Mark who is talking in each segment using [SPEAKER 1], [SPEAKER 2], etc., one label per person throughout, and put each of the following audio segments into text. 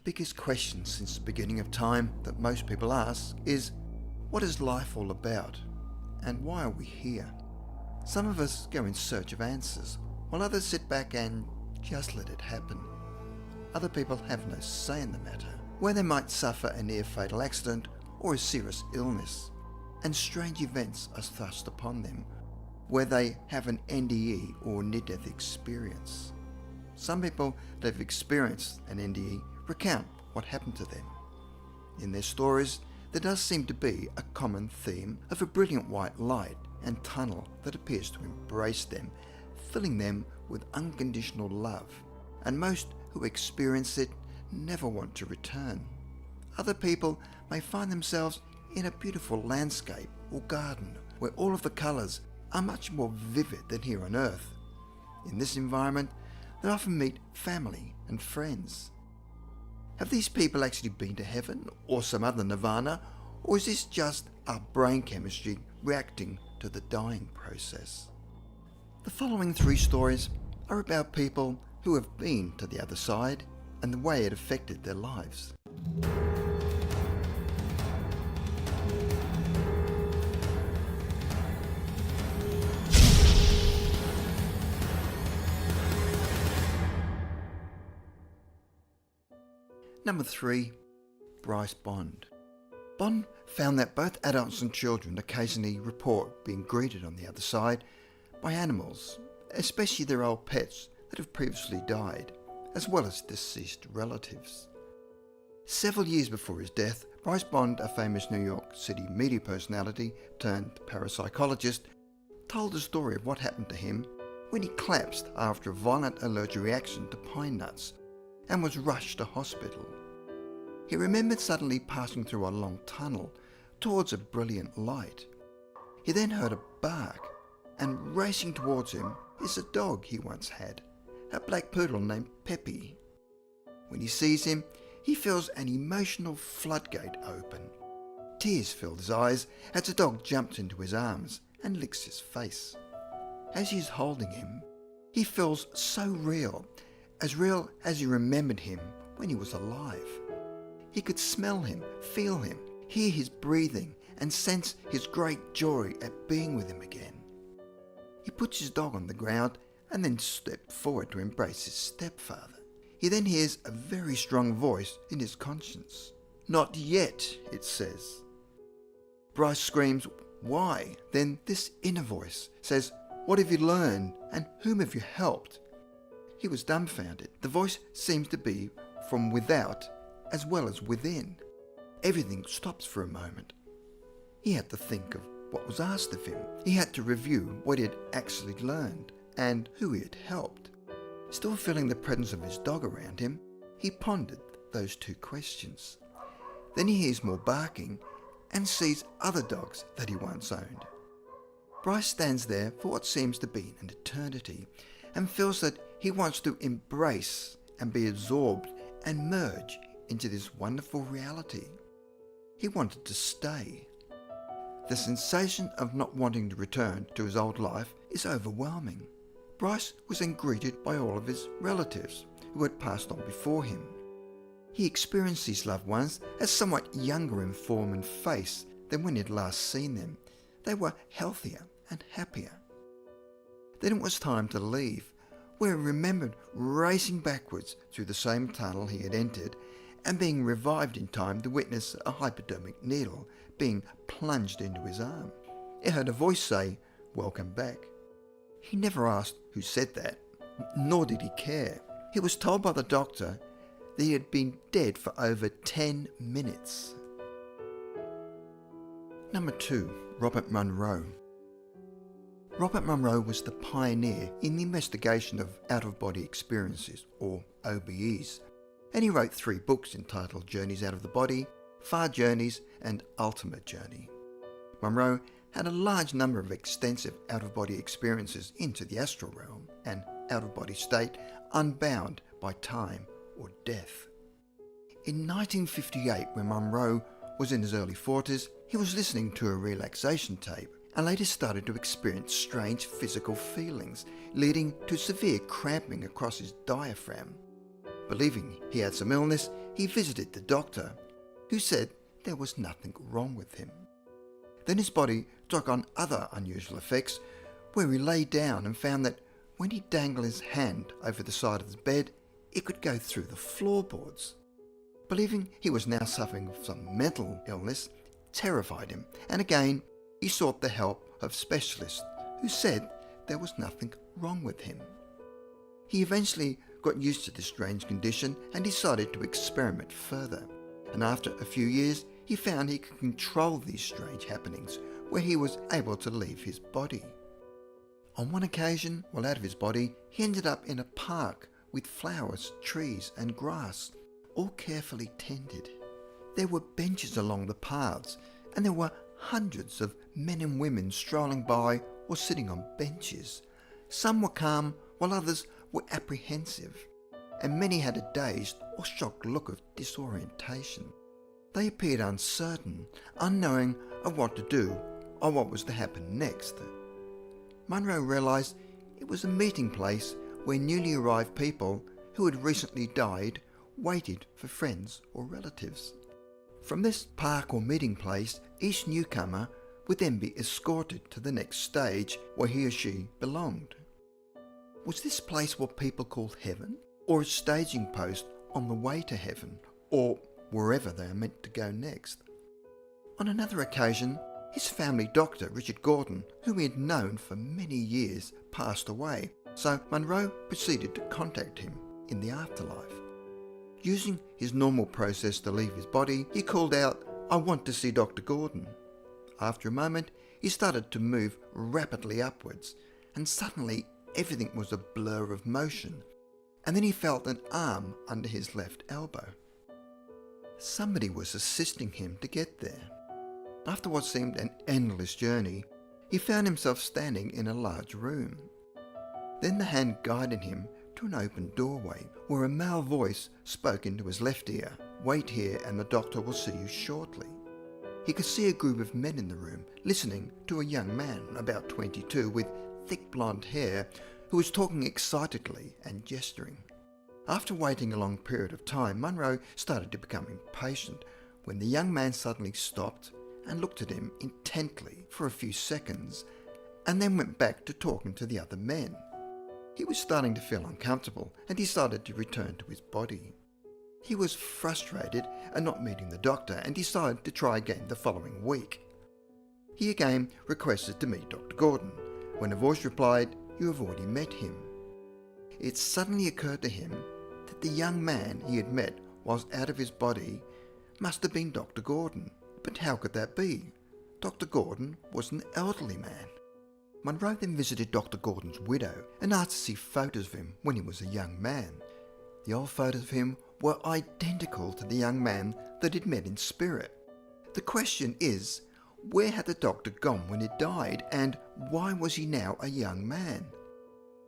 [SPEAKER 1] biggest question since the beginning of time that most people ask is, what is life all about? And why are we here? Some of us go in search of answers, while others sit back and just let it happen. Other people have no say in the matter, where they might suffer a near-fatal accident or a serious illness, and strange events are thrust upon them, where they have an NDE or near-death experience. Some people that have experienced an NDE recount what happened to them. In their stories, there does seem to be a common theme of a brilliant white light and tunnel that appears to embrace them, filling them with unconditional love, and most who experience it never want to return. Other people may find themselves in a beautiful landscape or garden where all of the colours are much more vivid than here on Earth. In this environment, they often meet family and friends. Have these people actually been to heaven or some other nirvana, or is this just our brain chemistry reacting to the dying process? The following 3 stories are about people who have been to the other side and the way it affected their lives. Number 3, Bryce Bond. Bond found that both adults and children occasionally report being greeted on the other side by animals, especially their old pets that have previously died, as well as deceased relatives. Several years before his death, Bryce Bond, a famous New York City media personality turned parapsychologist, told the story of what happened to him when he collapsed after a violent allergic reaction to pine nuts and was rushed to hospital. He remembered suddenly passing through a long tunnel towards a brilliant light. He then heard a bark, and racing towards him is a dog he once had, a black poodle named Peppy. When he sees him, he feels an emotional floodgate open. Tears filled his eyes as the dog jumps into his arms and licks his face. As he is holding him, he feels so real as he remembered him when he was alive. He could smell him, feel him, hear his breathing, and sense his great joy at being with him again. He puts his dog on the ground and then steps forward to embrace his stepfather. He then hears a very strong voice in his conscience. "Not yet," it says. Bryce screams, "Why?" Then this inner voice says, "What have you learned, and whom have you helped?" He was dumbfounded. The voice seems to be from without as well as within. Everything stops for a moment. He had to think of what was asked of him. He had to review what he had actually learned and who he had helped. Still feeling the presence of his dog around him, he pondered those 2 questions. Then he hears more barking and sees other dogs that he once owned. Bryce stands there for what seems to be an eternity and feels that he wants to embrace and be absorbed and merge into this wonderful reality. He wanted to stay. The sensation of not wanting to return to his old life is overwhelming. Bryce was then greeted by all of his relatives who had passed on before him. He experienced these loved ones as somewhat younger in form and face than when he had last seen them. They were healthier and happier. Then it was time to leave, where he remembered racing backwards through the same tunnel he had entered and being revived in time to witness a hypodermic needle being plunged into his arm. He heard a voice say, "Welcome back." He never asked who said that, nor did he care. He was told by the doctor that he had been dead for over 10 minutes. Number 2, Robert Monroe. Robert Monroe was the pioneer in the investigation of out-of-body experiences, or OBEs, and he wrote 3 books entitled Journeys Out of the Body, Far Journeys, and Ultimate Journey. Monroe had a large number of extensive out-of-body experiences into the astral realm, an out-of-body state unbound by time or death. In 1958, when Monroe was in his early 40s, he was listening to a relaxation tape and later started to experience strange physical feelings, leading to severe cramping across his diaphragm. Believing he had some illness, he visited the doctor, who said there was nothing wrong with him. Then his body took on other unusual effects, where he lay down and found that when he dangled his hand over the side of his bed, it could go through the floorboards. Believing he was now suffering from some mental illness terrified him, and again he sought the help of specialists who said there was nothing wrong with him. He eventually got used to this strange condition and decided to experiment further, and after a few years he found he could control these strange happenings, where he was able to leave his body. On one occasion, while out of his body, he ended up in a park with flowers, trees and grass, all carefully tended. There were benches along the paths, and there were hundreds of men and women strolling by or sitting on benches. Some were calm, while others were apprehensive, and many had a dazed or shocked look of disorientation. They appeared uncertain, unknowing of what to do or what was to happen next. Munro realised it was a meeting place where newly arrived people who had recently died waited for friends or relatives. From this park or meeting place, each newcomer would then be escorted to the next stage where he or she belonged. Was this place what people called heaven, or a staging post on the way to heaven, or wherever they are meant to go next? On another occasion, his family doctor, Richard Gordon, whom he had known for many years, passed away, so Munro proceeded to contact him in the afterlife. Using his normal process to leave his body, he called out, "I want to see Dr. Gordon." After a moment, he started to move rapidly upwards, and suddenly everything was a blur of motion, and then he felt an arm under his left elbow. Somebody was assisting him to get there. After what seemed an endless journey, he found himself standing in a large room. Then the hand guided him to an open doorway, where a male voice spoke into his left ear, "Wait here and the doctor will see you shortly." He could see a group of men in the room, listening to a young man, about 22, with thick blonde hair, who was talking excitedly and gesturing. After waiting a long period of time, Munro started to become impatient when the young man suddenly stopped and looked at him intently for a few seconds, and then went back to talking to the other men. He was starting to feel uncomfortable and decided to return to his body. He was frustrated at not meeting the doctor and decided to try again the following week. He again requested to meet Dr. Gordon, when a voice replied, "You have already met him." It suddenly occurred to him that the young man he had met whilst out of his body must have been Dr. Gordon. But how could that be? Dr. Gordon was an elderly man. Munro then visited Dr. Gordon's widow and asked to see photos of him when he was a young man. The old photos of him were identical to the young man that he'd met in spirit. The question is, where had the doctor gone when he died, and why was he now a young man?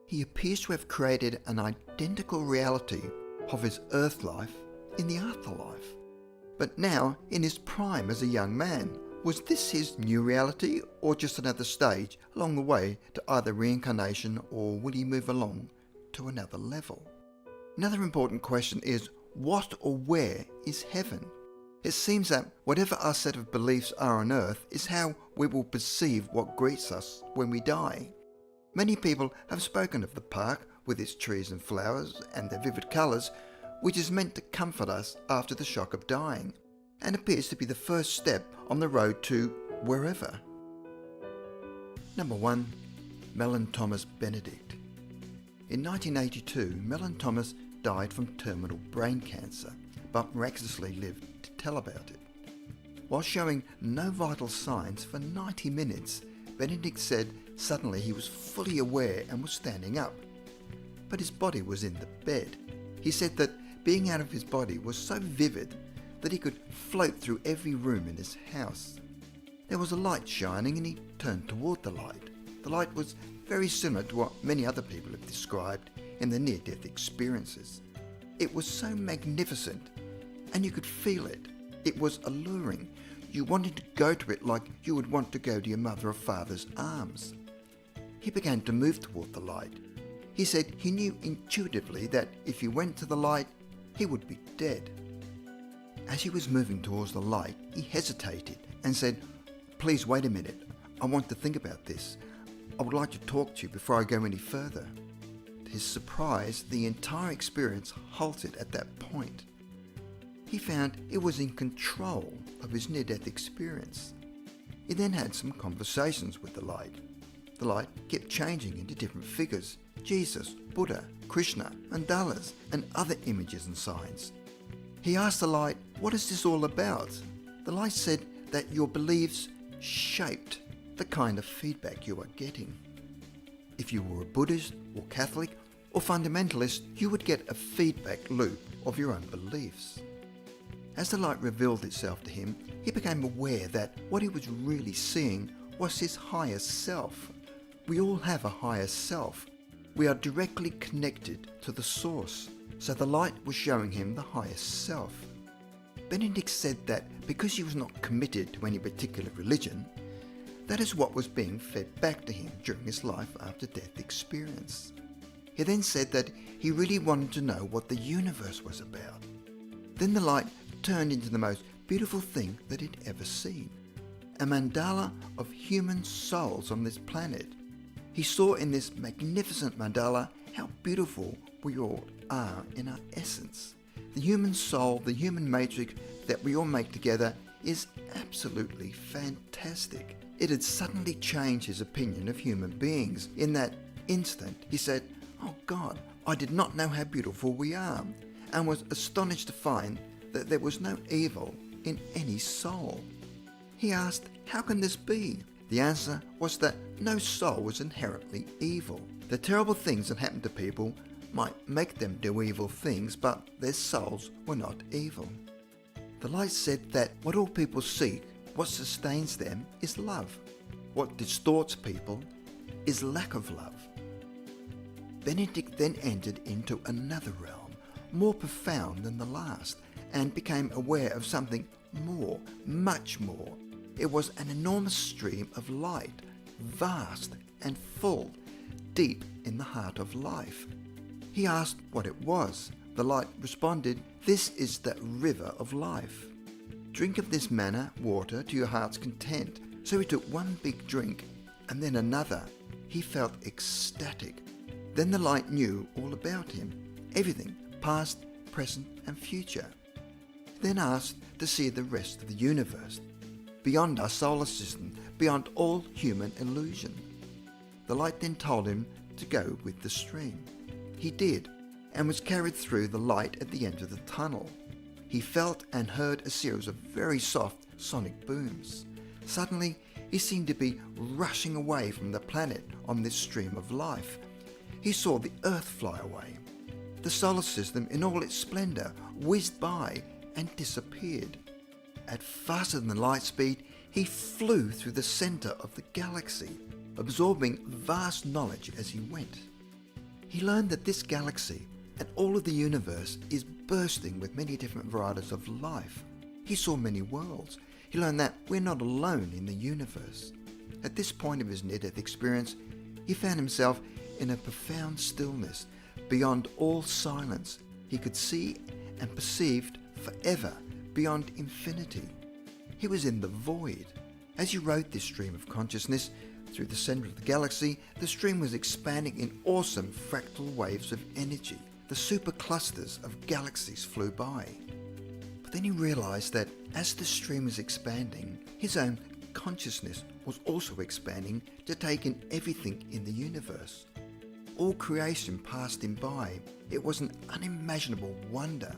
[SPEAKER 1] He appears to have created an identical reality of his earth life in the afterlife. But now, in his prime as a young man, was this his new reality, or just another stage along the way to either reincarnation, or would he move along to another level? Another important question is, what or where is heaven? It seems that whatever our set of beliefs are on earth is how we will perceive what greets us when we die. Many people have spoken of the park with its trees and flowers and their vivid colours, which is meant to comfort us after the shock of dying, and appears to be the first step on the road to wherever. Number 1. Mellon Thomas Benedict. In 1982, Mellon Thomas died from terminal brain cancer, but miraculously lived to tell about it. While showing no vital signs for 90 minutes, Benedict said suddenly he was fully aware and was standing up, but his body was in the bed. He said that being out of his body was so vivid that he could float through every room in his house. There was a light shining and he turned toward the light. The light was very similar to what many other people have described in their near-death experiences. It was so magnificent and you could feel it. It was alluring. You wanted to go to it like you would want to go to your mother or father's arms. He began to move toward the light. He said he knew intuitively that if he went to the light, he would be dead. As he was moving towards the light, he hesitated and said, "Please wait a minute. I want to think about this. I would like to talk to you before I go any further." To his surprise, the entire experience halted at that point. He found he was in control of his near-death experience. He then had some conversations with the light. The light kept changing into different figures: Jesus, Buddha, Krishna, mandalas, and other images and signs. He asked the light, "What is this all about?" The light said that your beliefs shaped the kind of feedback you are getting. If you were a Buddhist or Catholic or fundamentalist, you would get a feedback loop of your own beliefs. As the light revealed itself to him, he became aware that what he was really seeing was his higher self. We all have a higher self. We are directly connected to the source. So the light was showing him the highest self. Benedict said that because he was not committed to any particular religion, that is what was being fed back to him during his life after death experience. He then said that he really wanted to know what the universe was about. Then the light turned into the most beautiful thing that he'd ever seen: a mandala of human souls on this planet. He saw in this magnificent mandala how beautiful we all are in our essence. The human soul, the human matrix that we all make together is absolutely fantastic. It had suddenly changed his opinion of human beings. In that instant, he said, "Oh God, I did not know how beautiful we are," and was astonished to find that there was no evil in any soul. He asked, "How can this be?" The answer was that no soul was inherently evil. The terrible things that happen to people might make them do evil things, but their souls were not evil. The light said that what all people seek, what sustains them, is love. What distorts people is lack of love. Benedict then entered into another realm, more profound than the last, and became aware of something more, much more. It was an enormous stream of light, vast and full, deep in the heart of life. He asked what it was. The light responded, "This is the river of life. Drink of this manna water to your heart's content." So he took one big drink and then another. He felt ecstatic. Then the light knew all about him, everything, past, present and future. Then asked to see the rest of the universe, beyond our solar system, beyond all human illusion. The light then told him to go with the stream. He did, and was carried through the light at the end of the tunnel. He felt and heard a series of very soft sonic booms. Suddenly, he seemed to be rushing away from the planet on this stream of life. He saw the Earth fly away. The solar system in all its splendour whizzed by and disappeared. At faster than light speed, he flew through the centre of the galaxy, absorbing vast knowledge as he went. He learned that this galaxy and all of the universe is bursting with many different varieties of life. He saw many worlds. He learned that we're not alone in the universe. At this point of his near-death experience, he found himself in a profound stillness, beyond all silence. He could see and perceived forever, beyond infinity. He was in the void. As he rode this stream of consciousness through the centre of the galaxy, the stream was expanding in awesome fractal waves of energy. The superclusters of galaxies flew by. But then he realised that as the stream was expanding, his own consciousness was also expanding to take in everything in the universe. All creation passed him by. It was an unimaginable wonder.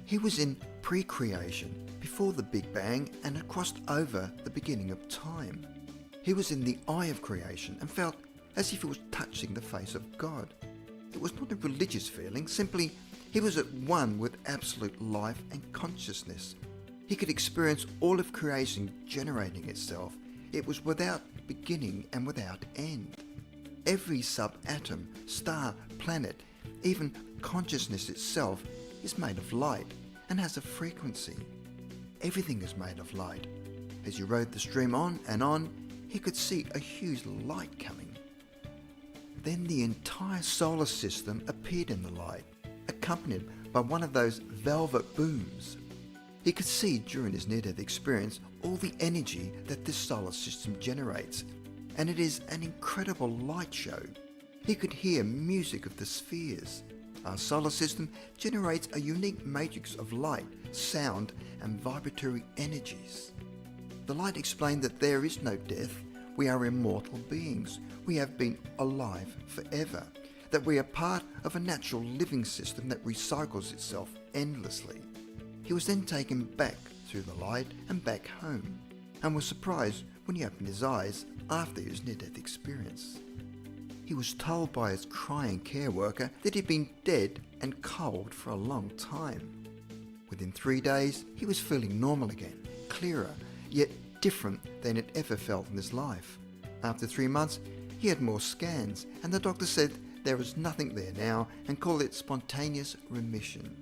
[SPEAKER 1] He was in pre-creation, before the Big Bang, and had crossed over the beginning of time. He was in the eye of creation and felt as if he was touching the face of God. It was not a religious feeling, simply he was at one with absolute life and consciousness. He could experience all of creation generating itself. It was without beginning and without end. Every subatom, star, planet, even consciousness itself is made of light and has a frequency. Everything is made of light. As he rode the stream on, he could see a huge light coming. Then the entire solar system appeared in the light, a accompanied by one of those velvet booms. He could see during his near-death experience all the energy that this solar system generates, and it is an incredible light show. He could hear music of the spheres. Our solar system generates a unique matrix of light, sound, and vibratory energies. The light explained that there is no death. We are immortal beings. We have been alive forever. That we are part of a natural living system that recycles itself endlessly. He was then taken back through the light and back home, and was surprised when he opened his eyes after his near-death experience. He was told by his crying care worker that he'd been dead and cold for a long time. Within 3 days, he was feeling normal again, clearer, yet different than he'd ever felt in his life. After 3 months, he had more scans, and the doctor said there was nothing there now and called it spontaneous remission.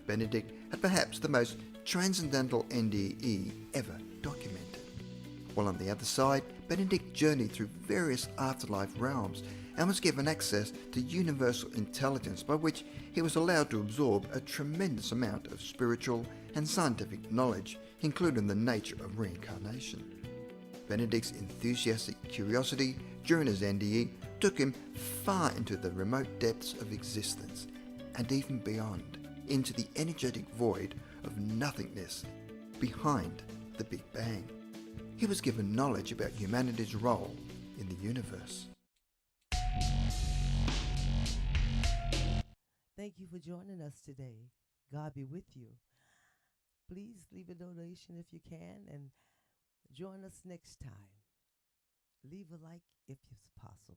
[SPEAKER 1] Benedict had perhaps the most transcendental NDE ever documented. While on the other side, Benedict journeyed through various afterlife realms and was given access to universal intelligence, by which he was allowed to absorb a tremendous amount of spiritual and scientific knowledge, including the nature of reincarnation. Benedict's enthusiastic curiosity during his NDE took him far into the remote depths of existence, and even beyond, into the energetic void of nothingness behind the Big Bang. He was given knowledge about humanity's role in the universe.
[SPEAKER 2] Thank you for joining us today. God be with you. Please leave a donation if you can, and join us next time. Leave a like if it's possible.